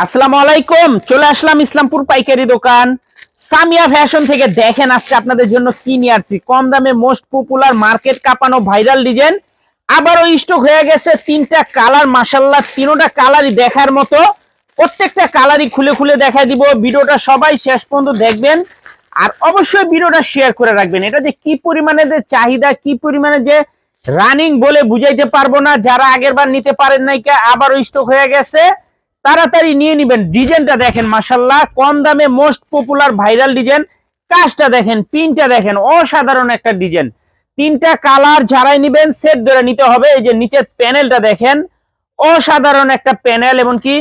আসসালামু আলাইকুম। চলে আসলাম ইসলামপুর পাইকারি দোকান সামিয়া ফ্যাশন থেকে। দেখেন আজকে আপনাদের জন্য কি নিয়ে আসছি। কম দামে মোস্ট পপুলার মার্কেট কাঁপানো ভাইরাল ডিজাইন আবারও স্টক হয়ে গেছে। তিনটা কালার, মাশাআল্লাহ তিনটা কালারই দেখার মতো। প্রত্যেকটা কালারই খুলে খুলে দেখা দিব। ভিডিওটা সবাই শেষ পর্যন্ত দেখবেন আর অবশ্যই ভিডিওটা শেয়ার করে রাখবেন। এটা যে কি পরিমাণে যে চাহিদা, কি পরিমাণে যে রানিং বলে বুঝাইতে পারবো না। যারা আগের বার নিতে পারেন নাই আবারও স্টক হয়ে গেছে, তাড়াতাড়ি নিয়ে নেবেন। ডিজাইনটা দেখেন মাশাআল্লাহ, কম দামে মোস্ট পপুলার ভাইরাল ডিজাইন। কাজটা দেখেন, পিনটা দেখেন, অসাধারণ একটা ডিজাইন। তিনটা কালার যারাই নেবেন সেট ধরে নিতে হবে। এই যে নিচের প্যানেলটা দেখেন, অসাধারণ একটা প্যানেল। এমনকি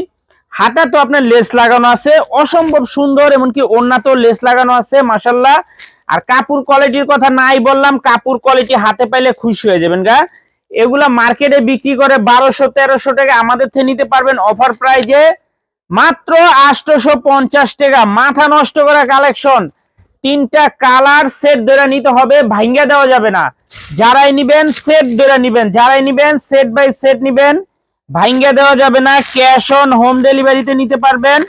হাতা তো আপনার লেস লাগানো আছে, অসম্ভব সুন্দর। এমনকি ওড়নাতেও লেস লাগানো আছে মাশাআল্লাহ। আর কাপড় কোয়ালিটির কথা নাই বললাম, কাপড় কোয়ালিটি হাতে পাইলে খুশি হয়ে যাবেন গা। এগুলা মার্কেটে বিক্রি করে 1200-1300 টাকা, আমাদের থেকে নিতে পারবেন অফার প্রাইজে মাত্র 850 টাকা। মাথা নষ্ট করা কালেকশন। তিনটা কালার সেট ধরে নিতে হবে, ভাঙ্গা দেওয়া যাবে না। যারাই নিবেন সেট ধরে নিবেন, যারাই নিবেন সেট বাই সেট নিবেন, ভাঙ্গা দেওয়া যাবে না। ক্যাশ অন হোম ডেলিভারিতে নিতে পারবেন।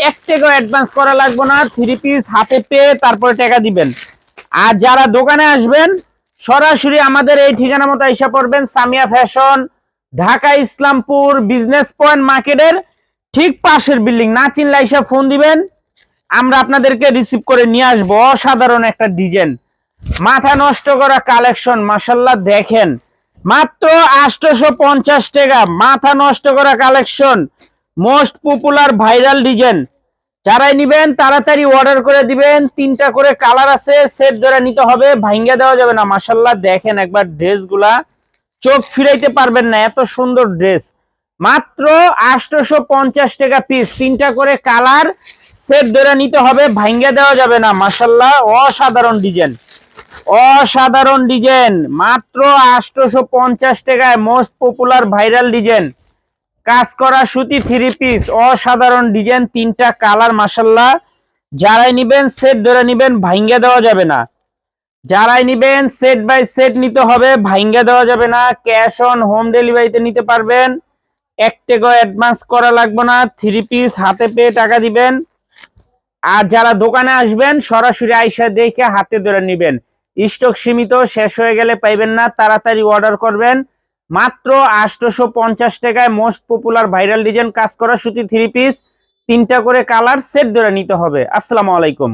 1 টাকাও অ্যাডভান্স করা লাগবে না। 3 পিস হাতে পেয়ে তারপরে টাকা দিবেন। আর যারা দোকানে আসবেন সরাসরি আমাদের এই ঠিকানা মতো আইসা পড়বেন। Samia fashion, Dhaka Islampur business point মার্কেটের ঠিক পাশের বিল্ডিং। না চিনলে আইসা ফোন দিবেন, আমরা আপনাদেরকে রিসিভ করে নিয়ে আসবো। অসাধারণ একটা ডিজাইন, মাথা নষ্ট করা কালেকশন মাশাআল্লাহ। দেখেন মাত্র 850 টাকা, মাথা নষ্ট করা collection, most popular viral design. যারাই নিবেন তাড়াতাড়ি অর্ডার করে দিবেন। তিনটা করে কালার আছে, সেট ধরে নিতে হবে, ভাঙ্গা দেওয়া যাবে না। মাশাআল্লাহ দেখেন একবার ড্রেসগুলা, চোখ ফিরাইতে পারবেন না, এত সুন্দর ড্রেস। মাত্র 850 টাকা পিস। তিনটা করে কালার, সেট ধরে নিতে হবে, ভাঙ্গা দেওয়া যাবে না। মাশাআল্লাহ অসাধারণ ডিজাইন, অসাধারণ ডিজাইন। মাত্র 850 টাকায় মোস্ট পপুলার ভাইরাল ডিজাইন, কাজ করা সুতি 3 পিস, অসাধারণ ডিজাইন। তিনটা কালার মাশাআল্লাহ। যারাই নিবেন সেট ধরে নিবেন, ভাঙ্গা দেওয়া যাবে না। যারাই নিবেন সেট বাই সেট নিতে হবে, ভাঙ্গা দেওয়া যাবে না। ক্যাশ অন হোম ডেলিভারিতে নিতে পারবেন। 1 টাকাও অ্যাডভান্স করা লাগবে না। 3 পিস হাতে পেয়ে টাকা দিবেন। আর যারা দোকানে আসবেন সরাসরি আইসা দেখে হাতে ধরে নিবেন। স্টক সীমিত, শেষ হয়ে গেলে পাইবেন না। তাড়াতাড়ি অর্ডার করবেন। মাত্র 850 টাকায় মোস্ট পপুলার ভাইরাল ডিজাইন, কাজ করা সুতি 3 পিস, তিনটা করে কালার, সেট ধরে নিতে হবে। আসসালামু আলাইকুম।